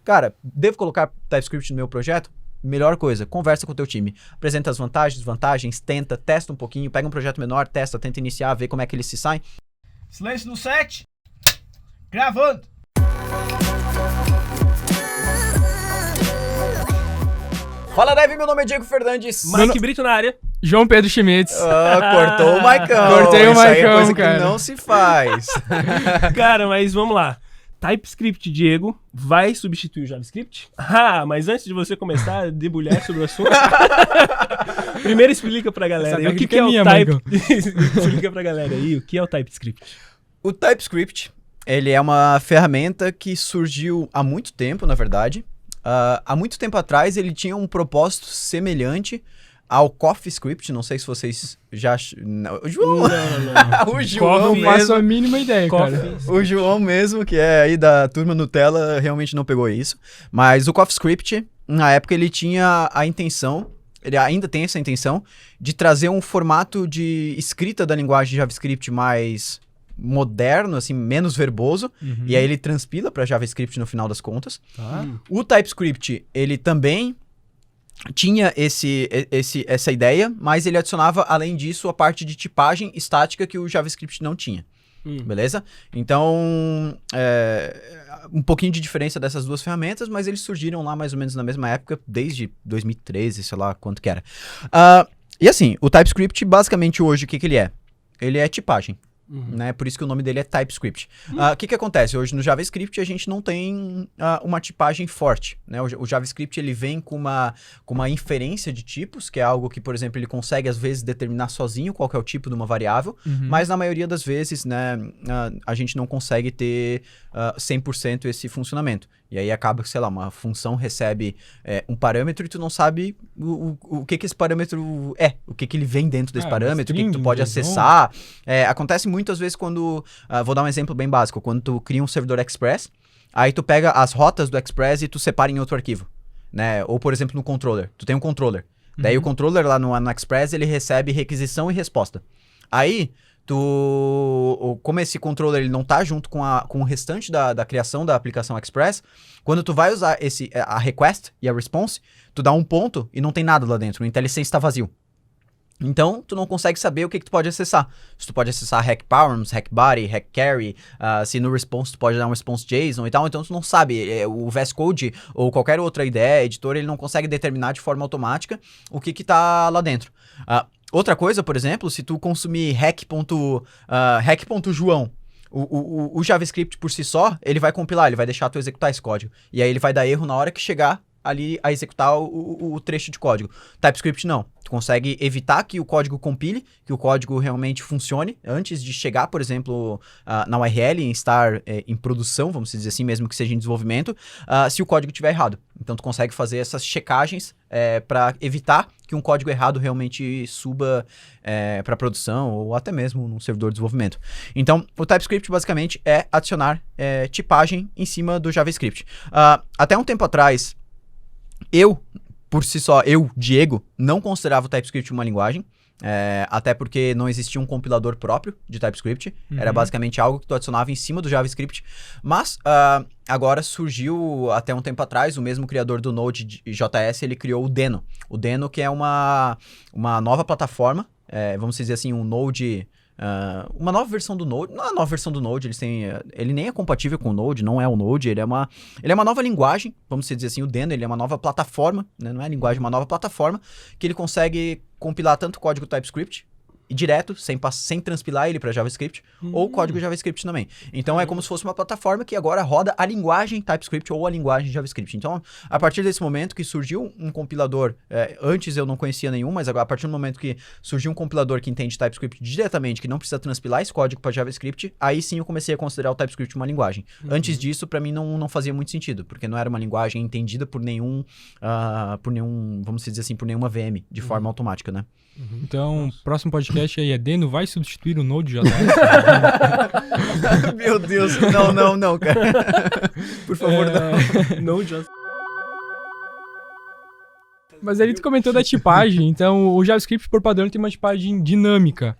Cara, devo colocar TypeScript no meu projeto? Melhor coisa, conversa com o teu time. Apresenta as vantagens, desvantagens, testa um pouquinho, pega um projeto menor, tenta iniciar, vê como é que ele se sai. Silêncio no set. Gravando. Fala, Dev, meu nome é Diego Fernandes. Mike Brito na área. João Pedro Schmitz. Cortou o Maicão. Cortei o Isso aí é Maicão, coisa cara. que não se faz. Cara, mas vamos lá. TypeScript, Diego, vai substituir o JavaScript? Mas antes de você começar a debulhar sobre o assunto, primeiro explica pra galera aí, o que é o Explica pra galera aí o que é o TypeScript. O TypeScript, ele é uma ferramenta que surgiu há muito tempo, na verdade. Há muito tempo atrás, ele tinha um propósito semelhante ao CoffeeScript. Não sei se vocês já... O João... Não. O João Não faço mesmo... a mínima ideia, cara. O João mesmo, que é aí da turma Nutella, realmente não pegou isso. Mas o CoffeeScript, na época, ele tinha a intenção, ele ainda tem essa intenção, de trazer um formato de escrita da linguagem JavaScript mais moderno, assim, menos verboso, e aí ele transpila para JavaScript no final das contas. O TypeScript, ele também tinha essa ideia, mas ele adicionava, além disso, a parte de tipagem estática que o JavaScript não tinha. Beleza? Então, um pouquinho de diferença dessas duas ferramentas, mas eles surgiram lá mais ou menos na mesma época, desde 2013, sei lá quanto que era. E assim, o TypeScript, basicamente hoje, o que ele é? Ele é tipagem. Né? Por isso que o nome dele é TypeScript. O que acontece? Hoje no JavaScript a gente não tem uma tipagem forte. Né? O JavaScript ele vem com uma inferência de tipos, que é algo que, por exemplo, ele consegue às vezes determinar sozinho qual que é o tipo de uma variável, mas na maioria das vezes, né, a gente não consegue ter 100% esse funcionamento. E aí acaba que, sei lá, uma função recebe um parâmetro e tu não sabe o que esse parâmetro é, o que ele vem dentro desse parâmetro, o que tu pode acessar. Acontece muitas vezes quando, vou dar um exemplo bem básico, quando tu cria um servidor Express, aí tu pega as rotas do Express e tu separa em outro arquivo, né? Ou, por exemplo, no controller, tu tem um controller. Daí o controller lá no Express, ele recebe requisição e resposta. Aí, como esse controller ele não tá junto com o restante da criação da aplicação Express, quando tu vai usar a request e a response, tu dá um ponto e não tem nada lá dentro, o IntelliSense está vazio. Então, tu não consegue saber o que tu pode acessar. Se tu pode acessar hack params, hack body, hack carry, se no response tu pode dar um response JSON e tal, então tu não sabe. O VS Code ou qualquer outra ideia, editor, ele não consegue determinar de forma automática o que tá lá dentro. Outra coisa, por exemplo, se tu consumir hack.joão, o JavaScript por si só, ele vai compilar, ele vai deixar tu executar esse código. E aí ele vai dar erro na hora que chegar ali a executar o trecho de código. TypeScript não. Tu consegue evitar que o código compile, que o código realmente funcione antes de chegar, por exemplo, na URL, em estar em produção, vamos dizer assim, mesmo que seja em desenvolvimento, se o código estiver errado. Então tu consegue fazer essas checagens para evitar que um código errado realmente suba para produção ou até mesmo num servidor de desenvolvimento. Então, o TypeScript basicamente é adicionar tipagem em cima do JavaScript. Até um tempo atrás, por si só, Diego, não considerava o TypeScript uma linguagem, até porque não existia um compilador próprio de TypeScript, era basicamente algo que tu adicionava em cima do JavaScript, mas agora surgiu, até um tempo atrás, o mesmo criador do Node.js, ele criou o Deno. O Deno que é uma nova plataforma, vamos dizer assim, um Node... uma nova versão do Node, não é a nova versão do Node, ele nem é compatível com o Node, não é o Node, ele é uma nova linguagem, vamos dizer assim, o Deno, ele é uma nova plataforma, né? Não é linguagem, uma nova plataforma, que ele consegue compilar tanto código TypeScript, e direto, sem transpilar ele para JavaScript, ou código JavaScript também. Então é como se fosse uma plataforma que agora roda a linguagem TypeScript ou a linguagem JavaScript. Então, a partir desse momento que surgiu um compilador, antes eu não conhecia nenhum, mas agora a partir do momento que surgiu um compilador que entende TypeScript diretamente, que não precisa transpilar esse código para JavaScript, aí sim eu comecei a considerar o TypeScript uma linguagem. Antes disso, para mim não fazia muito sentido, porque não era uma linguagem entendida por nenhum, vamos dizer assim, por nenhuma VM, de forma automática, né? Então, próximo podcast aí é Deno vai substituir o Node.js? Meu Deus, não, cara. Por favor, não. Node.js. Mas ali tu comentou da tipagem, então o JavaScript por padrão tem uma tipagem dinâmica.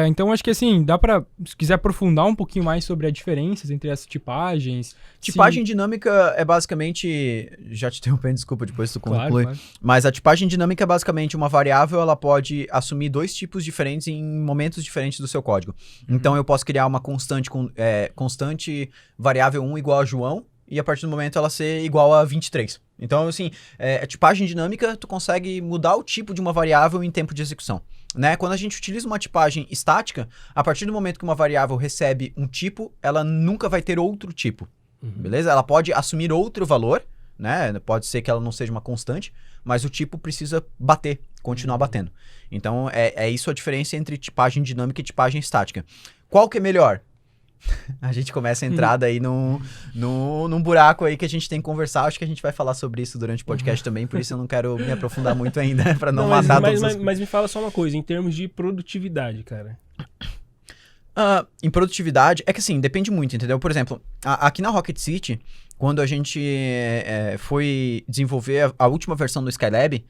Então, acho que assim, dá pra, se quiser aprofundar um pouquinho mais sobre as diferenças entre essas tipagens. Tipagem dinâmica é basicamente... Já te interrompendo, desculpa, depois tu conclui. Claro. Mas a tipagem dinâmica é basicamente uma variável, ela pode assumir dois tipos diferentes em momentos diferentes do seu código. Então, eu posso criar uma constante variável 1 igual a João, e a partir do momento ela ser igual a 23. Então, assim, a tipagem dinâmica, tu consegue mudar o tipo de uma variável em tempo de execução. Né? Quando a gente utiliza uma tipagem estática, a partir do momento que uma variável recebe um tipo, ela nunca vai ter outro tipo. Beleza? Ela pode assumir outro valor, né? Pode ser que ela não seja uma constante, mas o tipo precisa continuar batendo. Então, é isso a diferença entre tipagem dinâmica e tipagem estática. Qual que é melhor? A gente começa a entrar daí num buraco aí que a gente tem que conversar. Acho que a gente vai falar sobre isso durante o podcast também, por isso eu não quero me aprofundar muito ainda, para não matar todos mas me fala só uma coisa, em termos de produtividade, cara. Em produtividade, é que assim, depende muito, entendeu? Por exemplo, aqui na Rocket City, quando a gente foi desenvolver a última versão do Skylab,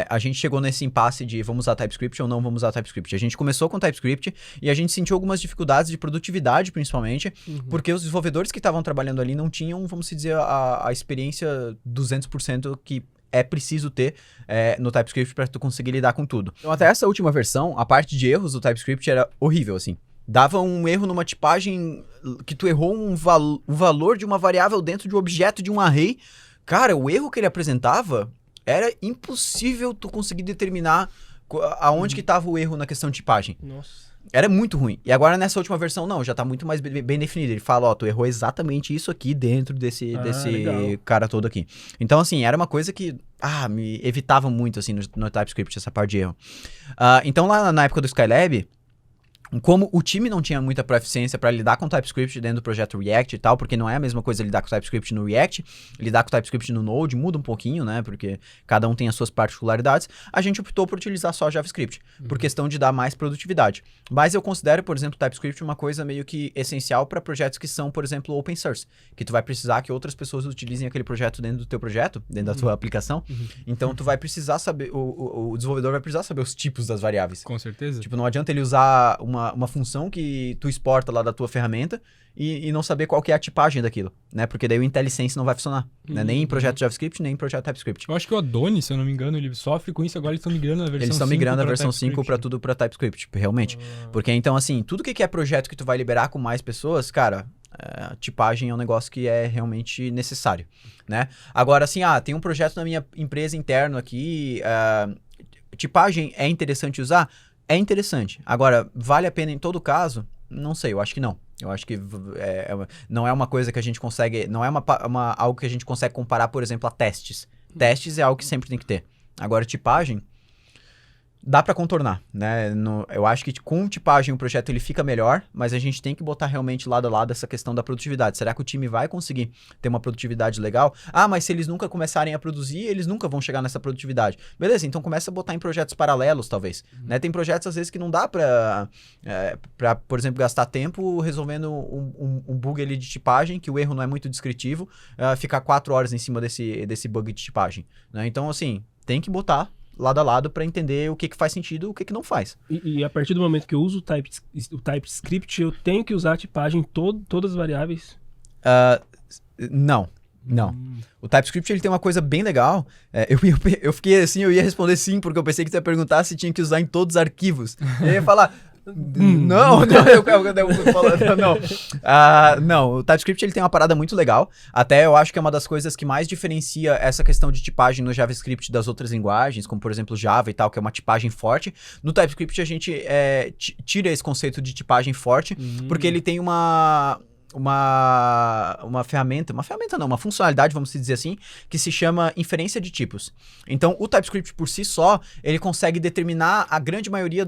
a gente chegou nesse impasse de vamos usar TypeScript ou não vamos usar TypeScript. A gente começou com TypeScript e a gente sentiu algumas dificuldades de produtividade, principalmente, porque os desenvolvedores que estavam trabalhando ali não tinham, vamos dizer, a experiência 200% que é preciso ter no TypeScript para tu conseguir lidar com tudo. Então, até essa última versão, a parte de erros do TypeScript era horrível, assim. Dava um erro numa tipagem que tu errou um valor de uma variável dentro de um objeto de um array. Cara, o erro que ele apresentava era impossível tu conseguir determinar aonde que tava o erro na questão de tipagem. Nossa. Era muito ruim. E agora nessa última versão, não, já tá muito mais bem definido. Ele fala, ó, tu errou exatamente isso aqui dentro desse cara todo aqui. Então, assim, era uma coisa que, me evitava muito, assim, no TypeScript, essa parte de erro. Então, lá na época do Skylab, como o time não tinha muita proficiência para lidar com TypeScript dentro do projeto React e tal, porque não é a mesma coisa lidar com TypeScript no React, lidar com TypeScript no Node muda um pouquinho, né, porque cada um tem as suas particularidades, a gente optou por utilizar só JavaScript, por questão de dar mais produtividade. Mas eu considero, por exemplo, TypeScript uma coisa meio que essencial para projetos que são, por exemplo, open source, que tu vai precisar que outras pessoas utilizem aquele projeto dentro do teu projeto, dentro da tua aplicação, então tu vai precisar saber, o desenvolvedor vai precisar saber os tipos das variáveis. Com certeza. Tipo, não adianta ele usar uma função que tu exporta lá da tua ferramenta e não saber qual que é a tipagem daquilo, né? Porque daí o IntelliSense não vai funcionar, né? Nem em projeto JavaScript, nem em projeto TypeScript. Eu acho que o Adonis, se eu não me engano, ele sofre com isso, agora eles estão migrando a versão 5 Eles estão migrando a versão 5 para tudo para TypeScript, realmente. Porque então, assim, tudo que é projeto que tu vai liberar com mais pessoas, cara, tipagem é um negócio que é realmente necessário, né? Agora, assim, tem um projeto na minha empresa interno aqui, tipagem é interessante usar? É interessante. Agora, vale a pena em todo caso? Não sei, eu acho que não. Eu acho que não é uma coisa que a gente consegue... Não é algo que a gente consegue comparar, por exemplo, a testes. Testes é algo que sempre tem que ter. Agora, tipagem... Dá pra contornar, né? Eu acho que com tipagem o projeto ele fica melhor, mas a gente tem que botar realmente lado a lado essa questão da produtividade. Será que o time vai conseguir ter uma produtividade legal? Mas se eles nunca começarem a produzir, eles nunca vão chegar nessa produtividade. Beleza, então começa a botar em projetos paralelos, talvez. Né? Tem projetos, às vezes, que não dá pra, por exemplo, gastar tempo resolvendo um bug ali de tipagem, que o erro não é muito descritivo, ficar 4 horas em cima desse bug de tipagem. Né? Então, assim, tem que botar lado a lado para entender o que faz sentido e o que não faz. E a partir do momento que eu uso o TypeScript, eu tenho que usar a tipagem todas as variáveis? Não. O TypeScript ele tem uma coisa bem legal. Eu fiquei assim, eu ia responder sim, porque eu pensei que você ia perguntar se tinha que usar em todos os arquivos. Eu ia falar... Não, o TypeScript ele tem uma parada muito legal. Até eu acho que é uma das coisas que mais diferencia essa questão de tipagem no JavaScript das outras linguagens, como por exemplo Java e tal, que é uma tipagem forte. No TypeScript a gente tira esse conceito de tipagem forte, porque ele tem uma funcionalidade, vamos dizer assim, que se chama inferência de tipos. Então, o TypeScript por si só, ele consegue determinar a grande maioria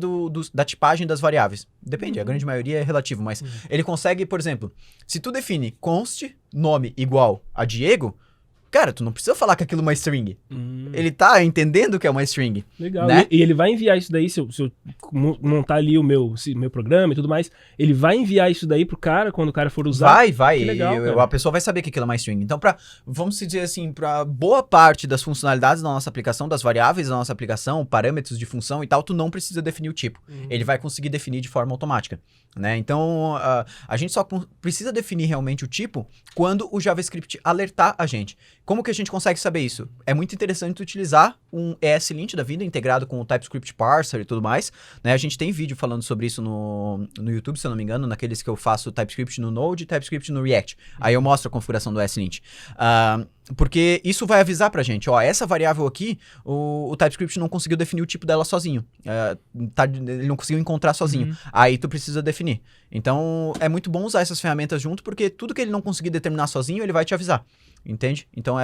da tipagem das variáveis. Depende, a grande maioria é relativo, mas ele consegue, por exemplo, se tu define const nome igual a Diego, Cara, tu não precisa falar que aquilo é uma string. Ele tá entendendo que é uma string. Legal. Né? E ele vai enviar isso daí, se eu montar ali o meu programa e tudo mais, ele vai enviar isso daí pro cara quando o cara for usar? Vai. Que legal, E cara. a pessoa vai saber que aquilo é uma string. Então, vamos dizer assim, pra boa parte das funcionalidades da nossa aplicação, das variáveis da nossa aplicação, parâmetros de função e tal, tu não precisa definir o tipo. Ele vai conseguir definir de forma automática, né? Então, a gente só precisa definir realmente o tipo quando o JavaScript alertar a gente. Como que a gente consegue saber isso? É muito interessante utilizar um ESLint da vida integrado com o TypeScript Parser e tudo mais, né? A gente tem vídeo falando sobre isso no YouTube, se eu não me engano, naqueles que eu faço TypeScript no Node e TypeScript no React. Aí eu mostro a configuração do ESLint. Porque isso vai avisar pra gente, ó, essa variável aqui, o TypeScript não conseguiu definir o tipo dela sozinho. Ele não conseguiu encontrar sozinho. Aí tu precisa definir. Então, é muito bom usar essas ferramentas junto, porque tudo que ele não conseguir determinar sozinho, ele vai te avisar. Entende? Então,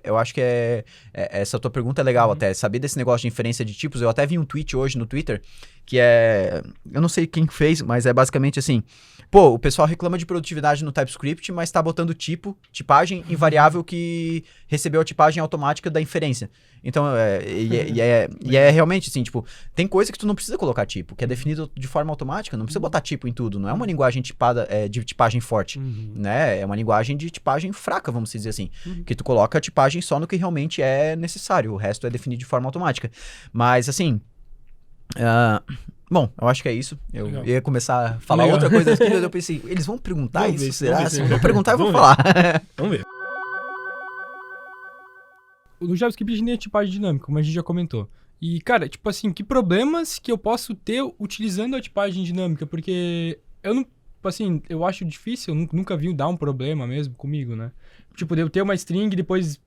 eu acho que essa tua pergunta é legal até. Saber desse negócio de inferência de tipos. Eu até vi um tweet hoje no Twitter, que eu não sei quem fez, mas é basicamente assim. Pô, o pessoal reclama de produtividade no TypeScript, mas tá botando tipagem em variável que recebeu a tipagem automática da inferência. Então, é realmente assim, tipo, tem coisa que tu não precisa colocar tipo, que é definido de forma automática, não precisa botar tipo em tudo, não é uma linguagem tipada, de tipagem forte, né? É uma linguagem de tipagem fraca, vamos dizer assim, que tu coloca a tipagem só no que realmente é necessário, o resto é definido de forma automática. Mas, assim... bom, eu acho que é isso. Eu ia começar a falar outra coisa aqui, mas eu pensei, eles vão perguntar isso? Será? Se vão perguntar, eu vou falar. Vamos ver. No JavaScript a gente tem a tipagem dinâmica, como a gente já comentou. E, cara, tipo assim, que problemas que eu posso ter utilizando a tipagem dinâmica? Porque eu não... Assim, eu acho difícil, eu nunca vi dar um problema mesmo comigo, né? Tipo, de eu ter uma string e depois...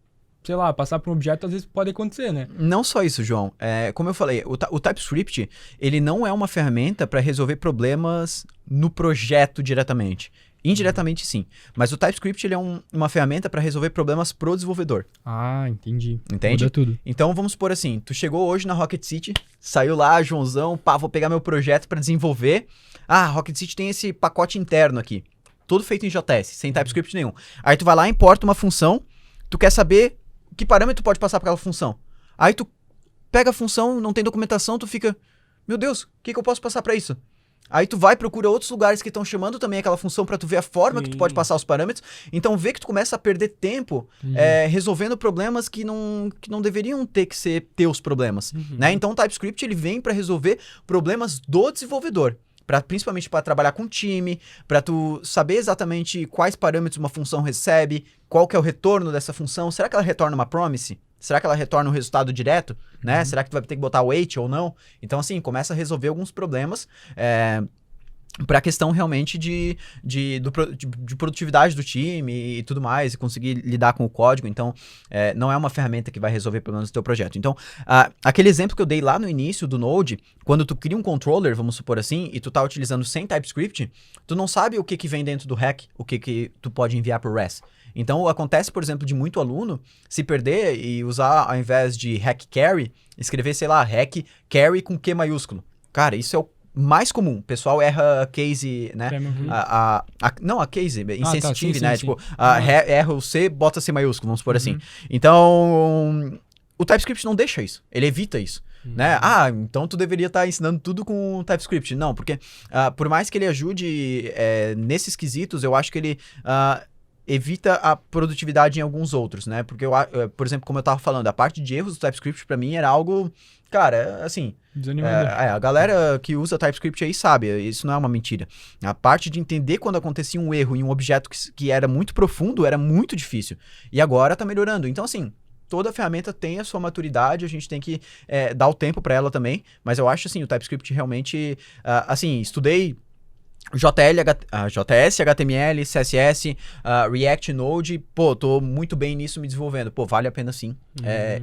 sei lá, passar por um objeto às vezes pode acontecer, né? Não só isso, João. Como eu falei, o TypeScript, ele não é uma ferramenta para resolver problemas no projeto diretamente. Indiretamente, sim. Mas o TypeScript, ele é uma ferramenta para resolver problemas pro desenvolvedor. Ah, entendi. Entende? Muda tudo. Então, vamos supor assim, tu chegou hoje na Rocket City, saiu lá, Joãozão, vou pegar meu projeto para desenvolver. Rocket City tem esse pacote interno aqui, todo feito em JS, sem TypeScript nenhum. Aí tu vai lá, importa uma função, tu quer saber que parâmetro pode passar para aquela função. Aí tu pega a função, não tem documentação, tu fica, meu Deus, o que eu posso passar para isso? Aí tu vai, procura outros lugares que estão chamando também aquela função para tu ver a forma que tu pode passar os parâmetros. Então vê que tu começa a perder tempo resolvendo problemas que não deveriam ter que ser teus problemas, né? Então o TypeScript ele vem para resolver problemas do desenvolvedor. Principalmente para trabalhar com time, para tu saber exatamente quais parâmetros uma função recebe, qual que é o retorno dessa função, será que ela retorna uma promise? Será que ela retorna um resultado direto? Né? Será que tu vai ter que botar wait ou não? Então, assim, começa a resolver alguns problemas para a questão realmente de produtividade do time e tudo mais, e conseguir lidar com o código. Então, não é uma ferramenta que vai resolver problemas do teu projeto. Então, aquele exemplo que eu dei lá no início do Node, quando tu cria um controller, vamos supor assim, e tu tá utilizando sem TypeScript, tu não sabe o que vem dentro do hack, o que tu pode enviar pro REST. Então, acontece, por exemplo, de muito aluno se perder e usar, ao invés de hack carry, escrever, sei lá, hack carry com Q maiúsculo. Cara, isso é o mais comum. O pessoal erra case, né? Não, a case, insensitive, sim, né? sim. Tipo, erra o C, bota C maiúsculo, vamos supor assim. Então, o TypeScript não deixa isso. Ele evita isso. Né? Então tu deveria estar ensinando tudo com TypeScript. Não, porque por mais que ele ajude nesses quesitos, eu acho que ele... evita a produtividade em alguns outros, né? Porque, por exemplo, como eu tava falando, a parte de erros do TypeScript pra mim era algo, cara, assim... a galera que usa TypeScript aí sabe, isso não é uma mentira. A parte de entender quando acontecia um erro em um objeto que era muito profundo, era muito difícil. E agora tá melhorando. Então, assim... Toda ferramenta tem a sua maturidade, a gente tem que dar o tempo pra ela também, mas eu acho assim, o TypeScript realmente, assim, estudei JS, HTML, CSS, React, Node, tô muito bem nisso me desenvolvendo. Vale a pena sim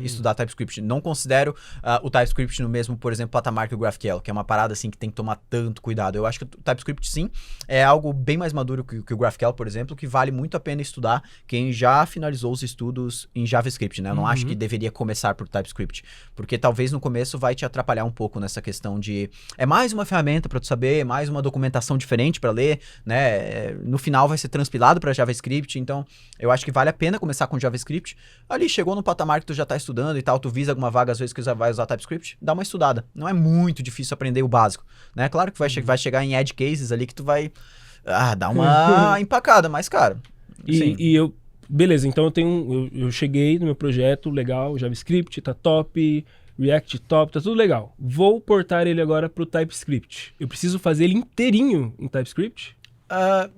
estudar TypeScript. Não considero o TypeScript no mesmo, por exemplo, patamar que o GraphQL, que é uma parada assim que tem que tomar tanto cuidado. Eu acho que o TypeScript sim é algo bem mais maduro que o GraphQL, por exemplo, que vale muito a pena estudar quem já finalizou os estudos em JavaScript, né? Eu não acho que deveria começar por TypeScript, porque talvez no começo vai te atrapalhar um pouco nessa questão de... É mais uma ferramenta para tu saber, mais uma documentação diferente diferente para ler, né? No final vai ser transpilado para JavaScript, então eu acho que vale a pena começar com JavaScript. Ali chegou no patamar que tu já tá estudando e tal, tu visa alguma vaga às vezes que vai usar TypeScript, dá uma estudada. Não é muito difícil aprender o básico, né? Claro que vai chegar em edge cases ali que tu vai dar uma empacada, mas cara... E eu... Beleza, então eu cheguei no meu projeto, legal, JavaScript, tá top, React top, tá tudo legal. Vou portar ele agora pro TypeScript. Eu preciso fazer ele inteirinho em TypeScript?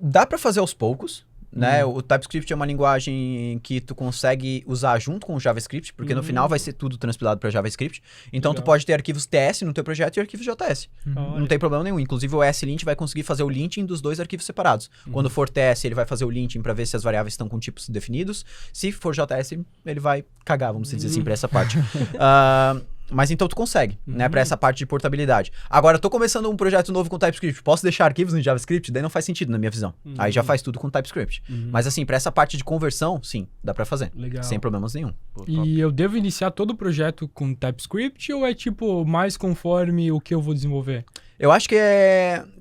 Dá para fazer aos poucos, né? O TypeScript é uma linguagem que tu consegue usar junto com o JavaScript, porque no final vai ser tudo transpilado para JavaScript. Então tu pode ter arquivos TS no teu projeto e arquivos JS. Não tem problema nenhum. Inclusive o ESLint vai conseguir fazer o linting dos dois arquivos separados. Quando for TS, ele vai fazer o linting para ver se as variáveis estão com tipos definidos. Se for JS, ele vai cagar, vamos dizer assim, para essa parte. Mas então tu consegue, né, para essa parte de portabilidade. Agora, eu tô começando um projeto novo com TypeScript, posso deixar arquivos no JavaScript? Daí não faz sentido na minha visão. Aí já faz tudo com TypeScript. Mas assim, para essa parte de conversão, sim, dá para fazer. Legal. Sem problemas nenhum. E eu devo iniciar todo o projeto com TypeScript ou é tipo mais conforme o que eu vou desenvolver? Eu acho que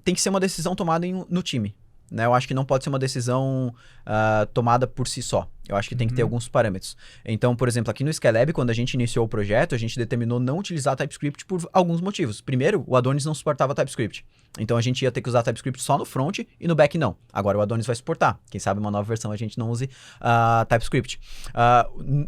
tem que ser uma decisão tomada no time. Né? Eu acho que não pode ser uma decisão tomada por si só. Eu acho que tem que ter alguns parâmetros. Então, por exemplo, aqui no Skylab, quando a gente iniciou o projeto, a gente determinou não utilizar TypeScript por alguns motivos. Primeiro, o Adonis não suportava TypeScript. Então, a gente ia ter que usar TypeScript só no front e no back não. Agora, o Adonis vai suportar. Quem sabe uma nova versão a gente não use TypeScript.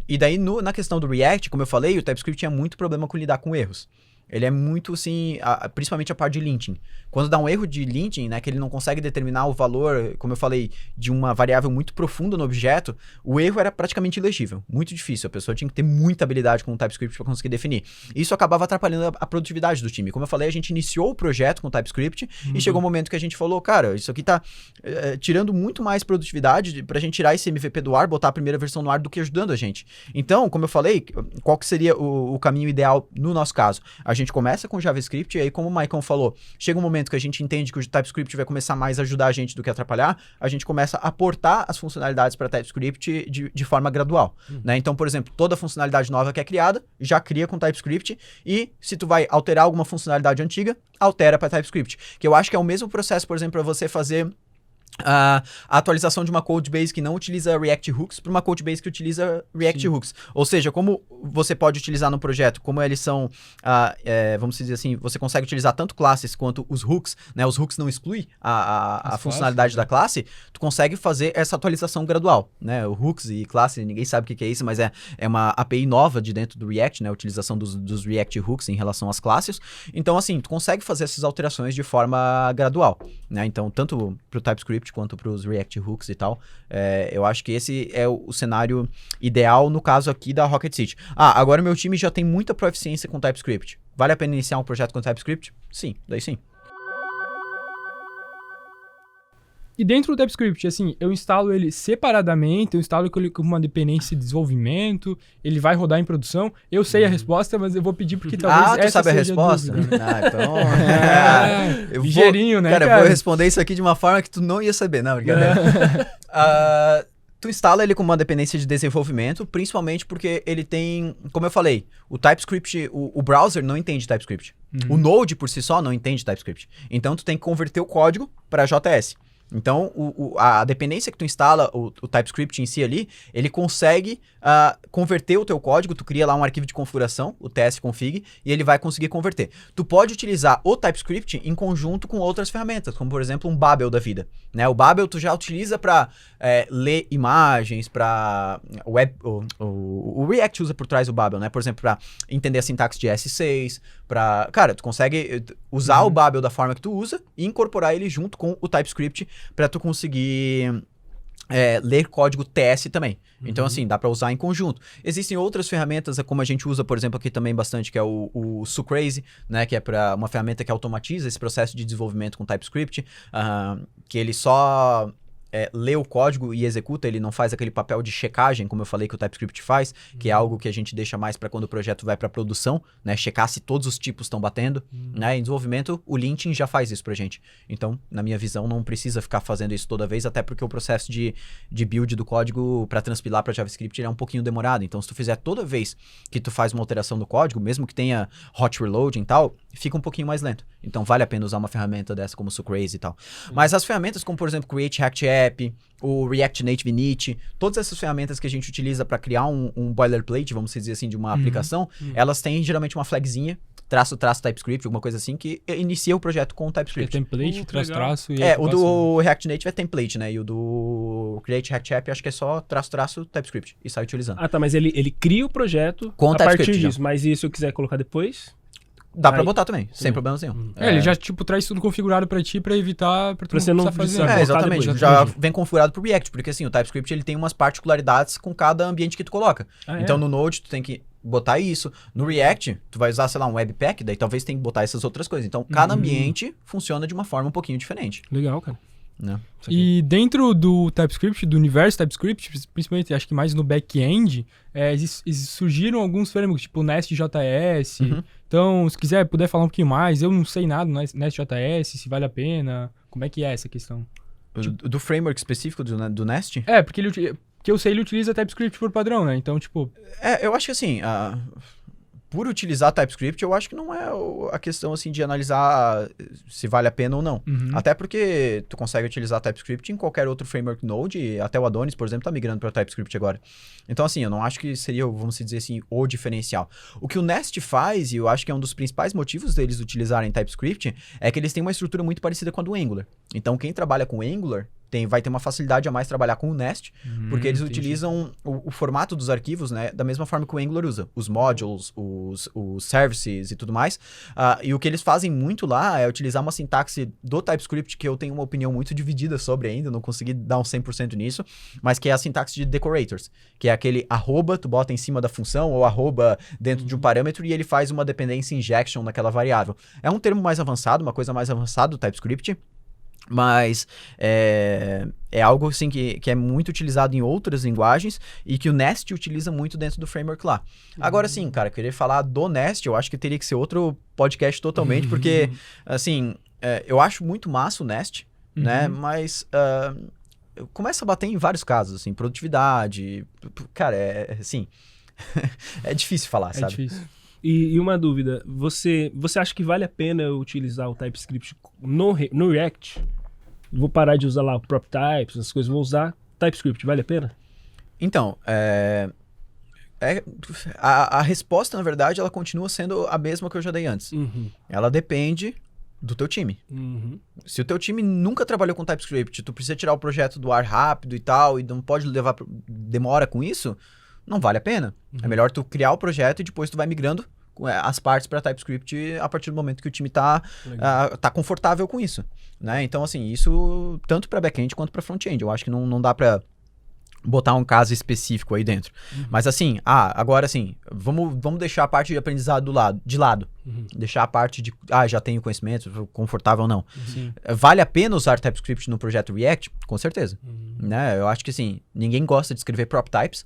E daí, na questão do React, como eu falei, o TypeScript tinha muito problema com lidar com erros. Ele é muito, assim, principalmente a parte de linting. Quando dá um erro de linting, né, que ele não consegue determinar o valor, como eu falei, de uma variável muito profunda no objeto, o erro era praticamente ilegível. Muito difícil. A pessoa tinha que ter muita habilidade com o TypeScript para conseguir definir. Isso acabava atrapalhando a produtividade do time. Como eu falei, a gente iniciou o projeto com o TypeScript e chegou um momento que a gente falou, cara, isso aqui tá tirando muito mais produtividade pra gente tirar esse MVP do ar, botar a primeira versão no ar do que ajudando a gente. Então, como eu falei, qual que seria o caminho ideal no nosso caso? A gente começa com JavaScript e aí, como o Maicon falou, chega um momento que a gente entende que o TypeScript vai começar mais a ajudar a gente do que atrapalhar, a gente começa a portar as funcionalidades para TypeScript de forma gradual, né? Então, por exemplo, toda funcionalidade nova que é criada, já cria com TypeScript e se tu vai alterar alguma funcionalidade antiga, altera para TypeScript. Que eu acho que é o mesmo processo, por exemplo, para você fazer a atualização de uma codebase que não utiliza React Hooks para uma codebase que utiliza React Hooks. Ou seja, como você pode utilizar no projeto, como eles são, vamos dizer assim, você consegue utilizar tanto classes quanto os hooks, né? Os hooks não excluem a funcionalidade da classe, tu consegue fazer essa atualização gradual, né? O hooks e classe, ninguém sabe o que é isso, mas é uma API nova de dentro do React, né? A utilização dos React Hooks em relação às classes. Então, assim, tu consegue fazer essas alterações de forma gradual, né? Então, tanto para o TypeScript quanto para os React Hooks e tal. Eu acho que esse é o cenário ideal no caso aqui da Rocket City. Agora meu time já tem muita proficiência com TypeScript. Vale a pena iniciar um projeto com TypeScript? Sim, daí sim. E dentro do TypeScript, assim, eu instalo ele separadamente, eu instalo ele com uma dependência de desenvolvimento, ele vai rodar em produção. Eu sei a resposta, mas eu vou pedir porque talvez tu essa sabe a seja resposta? dúvida. Então... ligeirinho, né, cara? cara? Eu vou responder isso aqui de uma forma que tu não ia saber, não, brincadeira. Tu instala ele com uma dependência de desenvolvimento, principalmente porque ele tem, como eu falei, o TypeScript, o browser não entende TypeScript. O Node por si só não entende TypeScript. Então tu tem que converter o código para JS. Então, a dependência que tu instala, o TypeScript em si ali, ele consegue converter o teu código, tu cria lá um arquivo de configuração, o tsconfig, e ele vai conseguir converter. Tu pode utilizar o TypeScript em conjunto com outras ferramentas, como por exemplo um Babel da vida, né? O Babel tu já utiliza para ler imagens, para o React usa por trás do Babel, né? Por exemplo, para entender a sintaxe de S6, cara, tu consegue usar o Babel da forma que tu usa e incorporar ele junto com o TypeScript para tu conseguir ler código TS também. Então, assim, dá para usar em conjunto. Existem outras ferramentas, como a gente usa, por exemplo, aqui também bastante, que é o Sucrazy, né? Que é para uma ferramenta que automatiza esse processo de desenvolvimento com TypeScript, que ele só lê o código e executa, ele não faz aquele papel de checagem, como eu falei que o TypeScript faz, que é algo que a gente deixa mais para quando o projeto vai para produção, né? Checar se todos os tipos estão batendo, né? Em desenvolvimento, o linting já faz isso pra gente. Então, na minha visão, não precisa ficar fazendo isso toda vez, até porque o processo de build do código para transpilar para JavaScript ele é um pouquinho demorado. Então, se tu fizer toda vez que tu faz uma alteração do código, mesmo que tenha hot reloading e tal, fica um pouquinho mais lento. Então vale a pena usar uma ferramenta dessa como o Sucraze e tal. Mas as ferramentas como, por exemplo, Create React App, o React Native Init, todas essas ferramentas que a gente utiliza para criar um boilerplate, vamos dizer assim, de uma aplicação, elas têm geralmente uma flagzinha, traço TypeScript, alguma coisa assim, que inicia o projeto com o É TypeScript. template, traço e... O do React Native é template, né? E o do Create React App acho que é só traço TypeScript e sai utilizando. Ah, tá, mas ele cria o projeto Com a TypeScript, partir já. disso. Mas e se eu quiser colocar depois? Dá pra Aí- botar também, sem problema nenhum. Ele já, tipo, traz tudo configurado pra ti, pra evitar... Pra tu Pra você não precisar fazer. precisar- É, colocar exatamente. depois, Já entendi. vem configurado pro React, porque assim, o TypeScript ele tem umas particularidades com cada ambiente que tu coloca. Ah, é? Então no Node tu tem que botar isso. No React, tu vai usar, sei lá, um Webpack, daí talvez tem que botar essas outras coisas. Então cada ambiente funciona de uma forma um pouquinho diferente, Legal, cara. né? E dentro do TypeScript, do universo TypeScript, principalmente acho que mais no back-end, surgiram alguns frameworks, tipo o Nest.js. Então, se puder falar um pouquinho mais, eu não sei nada do Nest.js, se vale a pena, como é que é essa questão? Do framework específico do Nest? É, porque que eu sei, ele utiliza TypeScript por padrão, né? Então, tipo... Eu acho que assim, por utilizar TypeScript, eu acho que não é a questão assim de analisar se vale a pena ou não. Até porque tu consegue utilizar TypeScript em qualquer outro framework Node, e até o Adonis, por exemplo, tá migrando para TypeScript agora. Então assim, eu não acho que seria, vamos dizer assim, o diferencial. O que o Nest faz, e eu acho que é um dos principais motivos deles utilizarem TypeScript, é que eles têm uma estrutura muito parecida com a do Angular. Então quem trabalha com Angular vai ter uma facilidade a mais trabalhar com o Nest, porque eles utilizam o formato dos arquivos, né, da mesma forma que o Angular usa. Os modules, os services e tudo mais. E o que eles fazem muito lá é utilizar uma sintaxe do TypeScript que eu tenho uma opinião muito dividida sobre ainda, não consegui dar um 100% nisso, mas que é a sintaxe de decorators, que é aquele arroba, tu bota em cima da função, ou arroba dentro de um parâmetro, e ele faz uma dependency injection naquela variável. É um termo mais avançado, uma coisa mais avançada do TypeScript, mas é algo assim que é muito utilizado em outras linguagens e que o Nest utiliza muito dentro do framework lá. Agora sim, cara, querer falar do Nest, eu acho que teria que ser outro podcast totalmente, porque, assim, eu acho muito massa o Nest, né, mas começa a bater em vários casos, assim, produtividade, cara, assim, é difícil falar, sabe? É difícil. E uma dúvida, você acha que vale a pena eu utilizar o TypeScript no React? Vou parar de usar lá o prop types, essas coisas, vou usar TypeScript, vale a pena? Então, a resposta, na verdade, ela continua sendo a mesma que eu já dei antes. Ela depende do teu time. Se o teu time nunca trabalhou com TypeScript, tu precisa tirar o projeto do ar rápido e tal, e não pode demora com isso, não vale a pena. É melhor tu criar o projeto e depois tu vai migrando as partes para TypeScript a partir do momento que o time tá confortável com isso, né? Então, assim, isso tanto para back-end quanto para front-end. Eu acho que não dá para botar um caso específico aí dentro. Mas assim, agora assim, vamos deixar a parte de aprendizado de lado. Deixar a parte de, já tenho conhecimento, confortável ou não. Vale a pena usar TypeScript no projeto React? Com certeza. Né? Eu acho que assim, ninguém gosta de escrever prop types.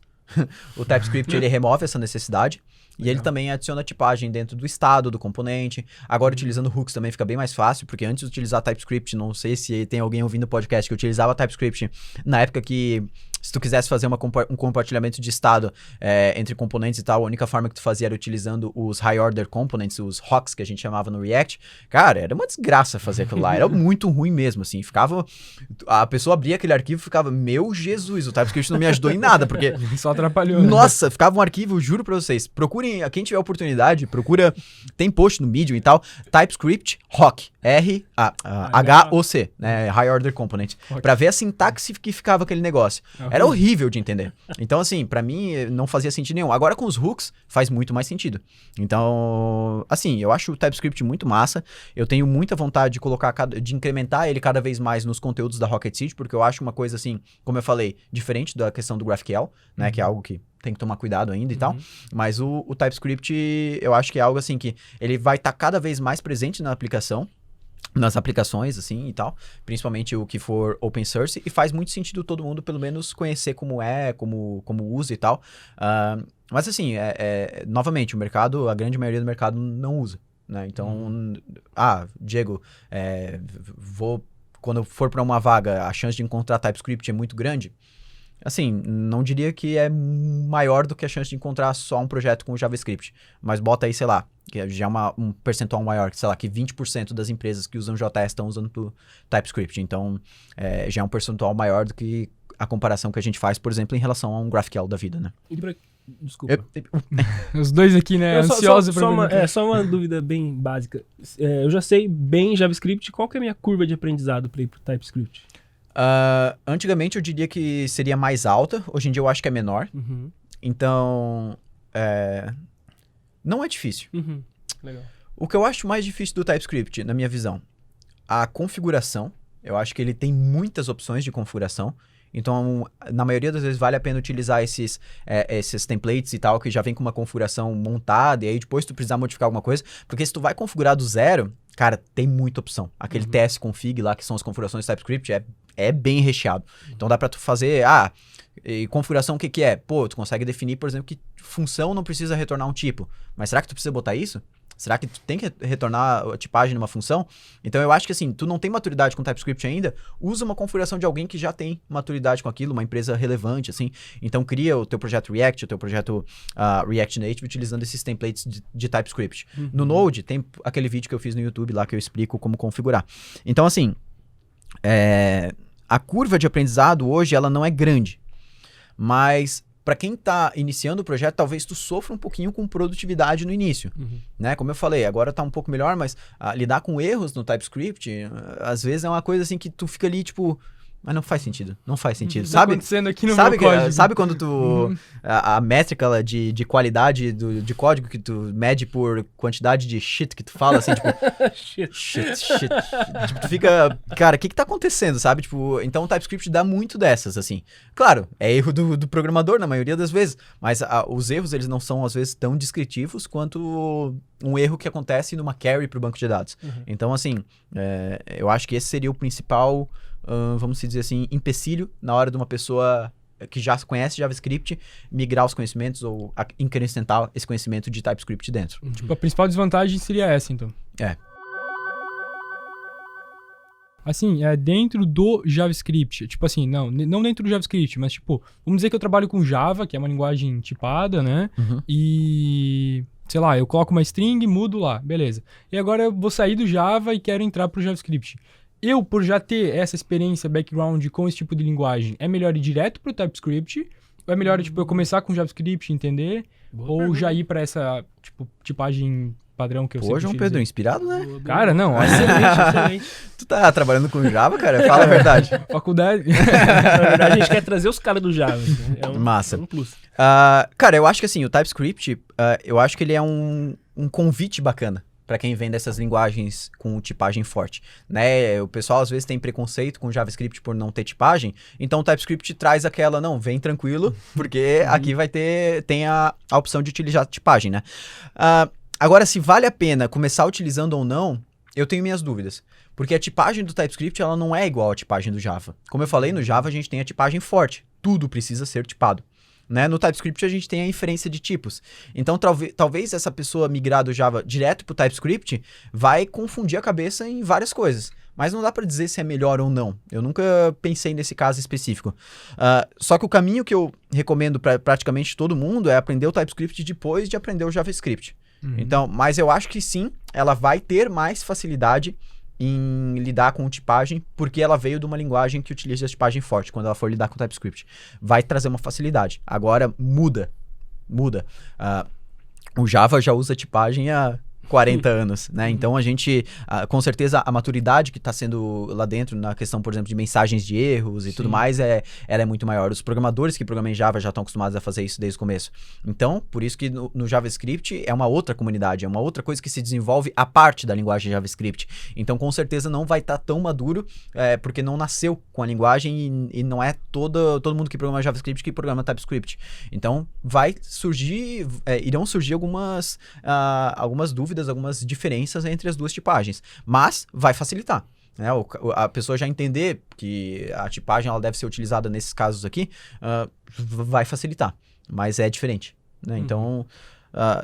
O TypeScript ele remove essa necessidade. E ele também adiciona tipagem dentro do estado do componente. Agora, utilizando hooks também fica bem mais fácil, porque antes de utilizar TypeScript, não sei se tem alguém ouvindo o podcast que utilizava TypeScript na época que, se tu quisesse fazer um compartilhamento de estado entre componentes e tal, a única forma que tu fazia era utilizando os high order components, os hooks que a gente chamava no React. Cara, era uma desgraça fazer aquilo lá. Era muito ruim mesmo, assim. A pessoa abria aquele arquivo e ficava, meu Jesus, o TypeScript não me ajudou em nada, porque... Só atrapalhou, né? Nossa, ficava um arquivo, juro pra vocês. Procurem, quem tiver oportunidade, tem post no Medium e tal, TypeScript Hoc, H-O-C, né, High Order Component, pra ver a sintaxe que ficava aquele negócio. Era horrível de entender. Então, assim, pra mim não fazia sentido nenhum. Agora com os hooks faz muito mais sentido. Então, assim, eu acho o TypeScript muito massa. Eu tenho muita vontade de incrementar ele cada vez mais nos conteúdos da Rocket Seed, porque eu acho uma coisa assim, como eu falei, diferente da questão do GraphQL, né, que é algo que tem que tomar cuidado ainda e tal, mas o TypeScript, eu acho que é algo assim que ele vai estar cada vez mais presente na aplicação, nas aplicações, assim, e tal, principalmente o que for open source, e faz muito sentido todo mundo, pelo menos, conhecer como usa e tal, mas assim, novamente, a grande maioria do mercado não usa, né, então, Diego, quando eu for para uma vaga, a chance de encontrar TypeScript é muito grande. Assim, não diria que é maior do que a chance de encontrar só um projeto com JavaScript. Mas bota aí, sei lá, que já é um percentual maior, sei lá, que 20% das empresas que usam JS estão usando TypeScript. Então, já é um percentual maior do que a comparação que a gente faz, por exemplo, em relação a um GraphQL da vida, né? Desculpa. Os dois aqui, né? Ansiosos pra só uma dúvida bem básica. Eu já sei bem JavaScript. Qual que é a minha curva de aprendizado para ir pro TypeScript? Antigamente eu diria que seria mais alta, hoje em dia eu acho que é menor. Uhum. Então, não é difícil. Uhum. Legal. O que eu acho mais difícil do TypeScript, na minha visão, a configuração. Eu acho que ele tem muitas opções de configuração. Então, na maioria das vezes, vale a pena utilizar esses templates e tal, que já vem com uma configuração montada, e aí depois tu precisar modificar alguma coisa. Porque se tu vai configurar do zero, cara, tem muita opção. Aquele tsconfig lá, que são as configurações do TypeScript, é bem recheado. Então, dá pra tu fazer... e configuração o que é? Pô, tu consegue definir, por exemplo, que função não precisa retornar um tipo. Mas será que tu precisa botar isso? Será que tu tem que retornar a tipagem numa função? Então, eu acho que assim, tu não tem maturidade com TypeScript ainda, usa uma configuração de alguém que já tem maturidade com aquilo, uma empresa relevante, assim. Então, cria o teu projeto React, o teu projeto React Native, utilizando esses templates de TypeScript. No Node, tem aquele vídeo que eu fiz no YouTube lá, que eu explico como configurar. Então, assim, a curva de aprendizado hoje, ela não é grande. Mas... para quem tá iniciando o projeto, talvez tu sofra um pouquinho com produtividade no início, né? Como eu falei, agora tá um pouco melhor, mas lidar com erros no TypeScript, às vezes é uma coisa assim que tu fica ali, tipo... Mas não faz sentido, Tá sabe? acontecendo aqui no meu código. Sabe quando tu... A métrica lá de qualidade de código que tu mede por quantidade de shit que tu fala, assim, tipo... shit. Tipo, tu fica... Cara, o que tá acontecendo, sabe? Tipo, então o TypeScript dá muito dessas, assim. Claro, é erro do programador na maioria das vezes, mas os erros, eles não são, às vezes, tão descritivos quanto um erro que acontece numa query pro banco de dados. Então, assim, eu acho que esse seria o principal... vamos dizer assim, empecilho na hora de uma pessoa que já conhece JavaScript migrar os conhecimentos ou incrementar esse conhecimento de TypeScript dentro. Tipo, a principal desvantagem seria essa, então. Assim, dentro do JavaScript, tipo assim, não dentro do JavaScript, mas tipo, vamos dizer que eu trabalho com Java, que é uma linguagem tipada, né? E... sei lá, eu coloco uma string, mudo lá, beleza. E agora eu vou sair do Java e quero entrar pro JavaScript. Eu, por já ter essa experiência, background com esse tipo de linguagem, é melhor ir direto pro TypeScript? Ou é melhor, tipo, eu começar com JavaScript, entender? Boa ou pergunta. Já ir pra essa, tipo, tipagem padrão que eu sempre João utilizei? Pedro, inspirado, né? Cara, não. Excelente. Tu tá trabalhando com Java, cara? Fala a verdade. Faculdade. Na verdade, a gente quer trazer os caras do Java. Massa. É um plus. Cara, eu acho que assim, o TypeScript, eu acho que ele é um convite bacana para quem vem dessas linguagens com tipagem forte, né? O pessoal às vezes tem preconceito com JavaScript por não ter tipagem, então o TypeScript traz aquela, não, vem tranquilo, porque aqui tem a opção de utilizar tipagem, né? Agora, se vale a pena começar utilizando ou não, eu tenho minhas dúvidas, porque a tipagem do TypeScript, ela não é igual à tipagem do Java. Como eu falei, no Java a gente tem a tipagem forte, tudo precisa ser tipado. Né? No TypeScript a gente tem a inferência de tipos. Então talvez essa pessoa migrar do Java direto para o TypeScript vai confundir a cabeça em várias coisas. Mas não dá para dizer se é melhor ou não. Eu nunca pensei nesse caso específico. Só que o caminho que eu recomendo para praticamente todo mundo é aprender o TypeScript depois de aprender o JavaScript. Então, mas eu acho que sim, ela vai ter mais facilidade em lidar com tipagem, porque ela veio de uma linguagem que utiliza tipagem forte. Quando ela for lidar com TypeScript, vai trazer uma facilidade. Agora, muda. O Java já usa tipagem há 40 anos, né? Então, a gente, com certeza, a maturidade que está sendo lá dentro, na questão, por exemplo, de mensagens de erros e tudo mais, ela é muito maior. Os programadores que programam em Java já estão acostumados a fazer isso desde o começo. Então, por isso que no JavaScript é uma outra comunidade, é uma outra coisa que se desenvolve a parte da linguagem JavaScript. Então, com certeza, não vai estar tão maduro, porque não nasceu com a linguagem e não é todo mundo que programa JavaScript que programa TypeScript. Então, irão surgir algumas dúvidas, algumas diferenças entre as duas tipagens, mas vai facilitar, né? A pessoa já entender que a tipagem ela deve ser utilizada nesses casos aqui, vai facilitar, mas é diferente, né? Então,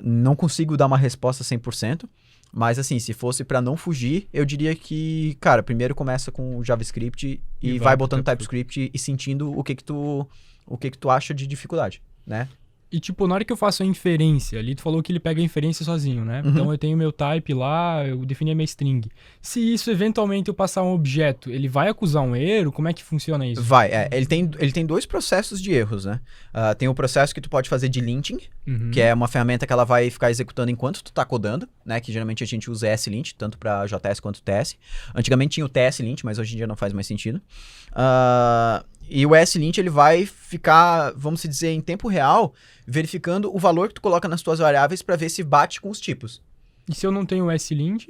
não consigo dar uma resposta 100%, mas assim, se fosse para não fugir, eu diria que, cara, primeiro começa com o JavaScript e vai botando TypeScript e sentindo o que tu o que tu acha de dificuldade, né? E, tipo, na hora que eu faço a inferência, ali tu falou que ele pega a inferência sozinho, né? Uhum. Então eu tenho meu type lá, eu defini a minha string. Se isso, eventualmente, eu passar um objeto, ele vai acusar um erro? Como é que funciona isso? Vai, ele tem dois processos de erros, né? Tem o processo que tu pode fazer de linting, Uhum. que é uma ferramenta que ela vai ficar executando enquanto tu tá codando, né? Que geralmente a gente usa slint, tanto para JS quanto TS. Antigamente tinha o TS-lint, mas hoje em dia não faz mais sentido. E o slint, ele vai ficar, vamos dizer, em tempo real, verificando o valor que tu coloca nas tuas variáveis para ver se bate com os tipos. E se eu não tenho slint,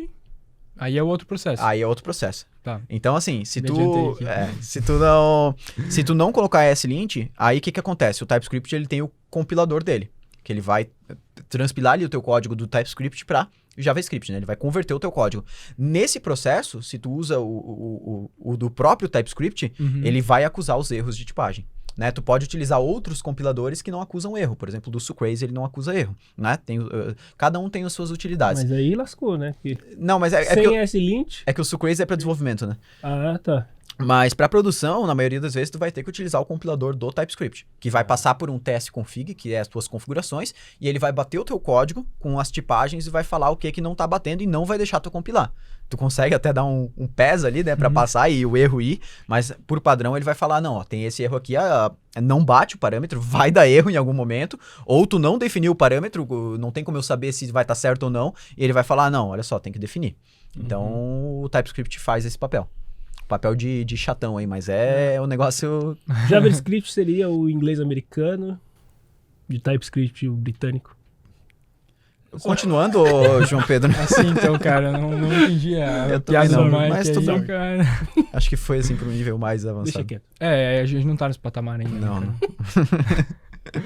aí é o outro processo. Aí é outro processo. Tá. Então, assim, se Me tu, adiantei aqui. se tu não colocar slint, aí o que acontece? O TypeScript, ele tem o compilador dele, que ele vai transpilar ali o teu código do TypeScript para JavaScript, né? Ele vai converter o teu código. Nesse processo, se tu usa o do próprio TypeScript, Uhum. ele vai acusar os erros de tipagem. Né? Tu pode utilizar outros compiladores que não acusam erro. Por exemplo, do Sucraze ele não acusa erro. Né? Cada um tem as suas utilidades. Mas aí lascou, né? Que Não, mas é sem S-Lint... que o Sucraze é para desenvolvimento, né? Ah, tá. Mas para produção, na maioria das vezes, tu vai ter que utilizar o compilador do TypeScript, que vai passar por um tsconfig, que é as tuas configurações, e ele vai bater o teu código com as tipagens e vai falar o que não tá batendo e não vai deixar tu compilar. Tu consegue até dar um PES ali, né, para passar e o erro ir, mas por padrão ele vai falar, não, ó, tem esse erro aqui, não bate o parâmetro, vai dar erro em algum momento, ou tu não definiu o parâmetro, não tem como eu saber se vai estar certo ou não, e ele vai falar, não, olha só, tem que definir. Então, o TypeScript faz esse papel. Papel de chatão aí, mas é um negócio... JavaScript seria o inglês americano, de TypeScript o britânico. Continuando, ô, João Pedro, Assim, então, cara, não entendi a Eu piada também não, do Mike mas aí, tudo bem. cara. acho que foi assim para um nível mais Deixa avançado. quieto. A gente não tá nesse patamar ainda. Não, né, não. cara?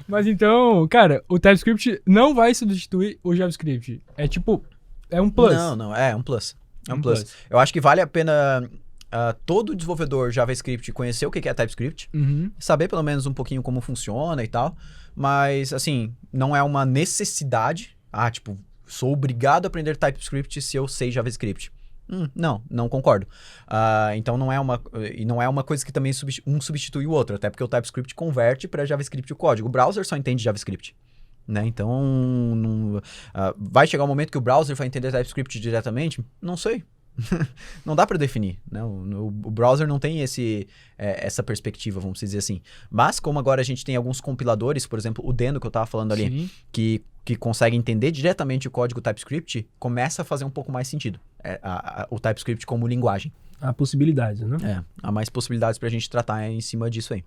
Mas então, cara, o TypeScript não vai substituir o JavaScript. É tipo, é um plus. Não, é um plus. É um Um plus. plus. Eu acho que vale a pena todo desenvolvedor JavaScript conhecer o que é TypeScript, Uhum. saber pelo menos um pouquinho como funciona e tal, mas, assim, não é uma necessidade, tipo, sou obrigado a aprender TypeScript se eu sei JavaScript. Não concordo. Então não é uma coisa que também um substitui o outro, até porque o TypeScript converte para JavaScript o código. O browser só entende JavaScript. Né? Então, vai chegar um momento que o browser vai entender TypeScript diretamente? Não sei. Não dá para definir, né? O browser não tem essa perspectiva, vamos dizer assim. Mas como agora a gente tem alguns compiladores, por exemplo, o Deno que eu estava falando ali, Sim. que consegue entender diretamente o código TypeScript, começa a fazer um pouco mais sentido. O TypeScript como linguagem. Há possibilidades, né? Há mais possibilidades para a gente tratar em cima disso aí.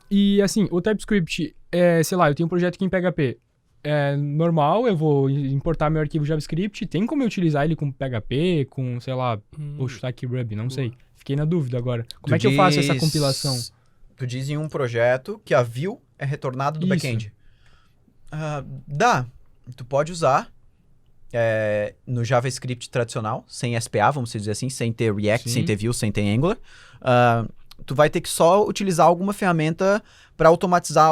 E assim, o TypeScript, sei lá, eu tenho um projeto aqui em PHP. É normal, eu vou importar meu arquivo JavaScript. Tem como eu utilizar ele com PHP, com, sei lá, vou chutar aqui Ruby, não sei. Fiquei na dúvida agora. Como é que eu faço essa compilação? Tu diz em um projeto que a view é retornada do Isso. back-end. Dá. Tu pode usar no JavaScript tradicional, sem SPA, vamos dizer assim, sem ter React, Sim. sem ter view, sem ter Angular. Tu vai ter que só utilizar alguma ferramenta para automatizar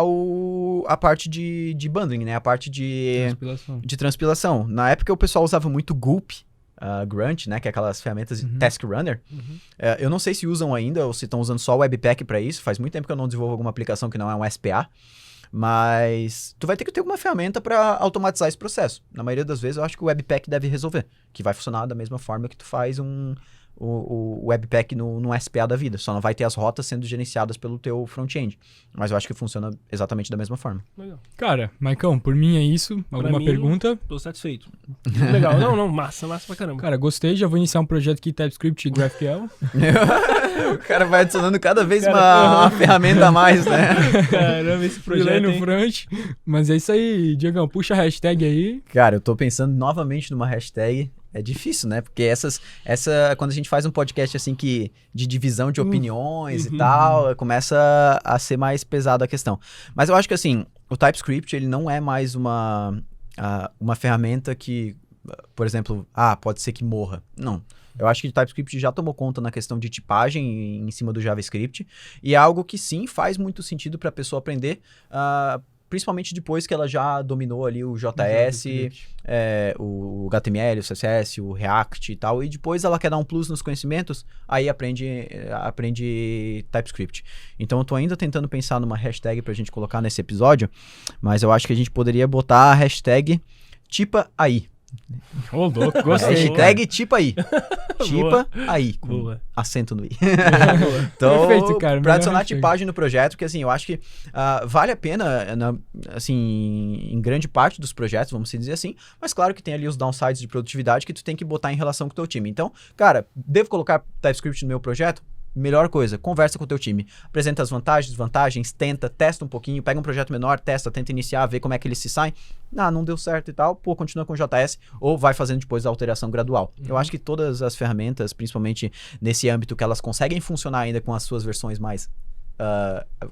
a parte de bundling, né? A parte Transpilação. de transpilação. Na época o pessoal usava muito Gulp, Grunt, né? Que é aquelas ferramentas de Task Runner. Eu não sei se usam ainda ou se estão usando só o Webpack para isso. Faz muito tempo que eu não desenvolvo alguma aplicação que não é um SPA. Mas tu vai ter que ter alguma ferramenta para automatizar esse processo. Na maioria das vezes eu acho que o Webpack deve resolver. Que vai funcionar da mesma forma que tu faz o Webpack no SPA da vida. Só não vai ter as rotas sendo gerenciadas pelo teu front-end. Mas eu acho que funciona exatamente da mesma forma. Legal. Cara, Maicão, por mim é isso. Alguma mim- pergunta? Tô satisfeito. Muito legal. Não, massa pra caramba. Cara, gostei. Já vou iniciar um projeto aqui, TypeScript e GraphQL. O cara vai adicionando cada vez uma ferramenta a mais, né? Caramba, esse Fui lá projeto, no hein? front. Mas é isso aí, Diegão. Puxa a hashtag aí. Cara, eu tô pensando novamente numa hashtag. É difícil, né? Porque quando a gente faz um podcast assim de divisão de opiniões e tal, começa a ser mais pesada a questão. Mas eu acho que assim, o TypeScript ele não é mais uma ferramenta que, por exemplo, pode ser que morra. Não. Eu acho que o TypeScript já tomou conta na questão de tipagem em cima do JavaScript e é algo que sim faz muito sentido para a pessoa aprender, principalmente depois que ela já dominou ali o JS, o HTML, o CSS, o React e tal, e depois ela quer dar um plus nos conhecimentos, aí aprende TypeScript. Então eu tô ainda tentando pensar numa hashtag pra gente colocar nesse episódio, mas eu acho que a gente poderia botar a hashtag TipaAI. Ô, louco, gostei. Hashtag TipaAI. Tipa aí, com Boa. acento no i. Boa. Então, Perfeito, cara, pra melhor adicionar hashtag. tipagem no projeto, porque assim, eu acho que vale a pena, assim, em grande parte dos projetos, vamos dizer assim, mas claro que tem ali os downsides de produtividade que tu tem que botar em relação com o teu time. Então, cara, devo colocar TypeScript no meu projeto? Melhor coisa, conversa com o teu time. Apresenta as vantagens, desvantagens, testa um pouquinho, pega um projeto menor, tenta iniciar, vê como é que eles se saem. Não deu certo e tal, pô, continua com o JS ou vai fazendo depois a alteração gradual. Eu acho que todas as ferramentas, principalmente nesse âmbito que elas conseguem funcionar ainda com as suas versões mais...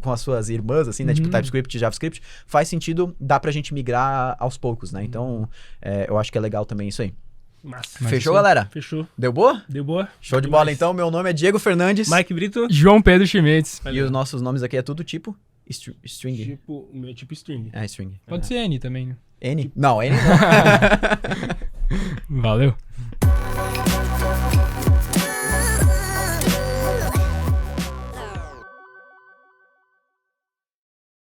com as suas irmãs, assim, né? Tipo TypeScript e JavaScript, faz sentido, dá pra gente migrar aos poucos, né? Então, eu acho que é legal também isso aí. Massa. Fechou, galera? Fechou. Deu boa? Deu boa? Show de bola, então. Meu nome é Diego Fernandes. Mike Brito. João Pedro Chimenez. E os nossos nomes aqui é tudo tipo string. Tipo, o meu é tipo string. É, string. Pode ser N também, né? N? Não, N não. Valeu.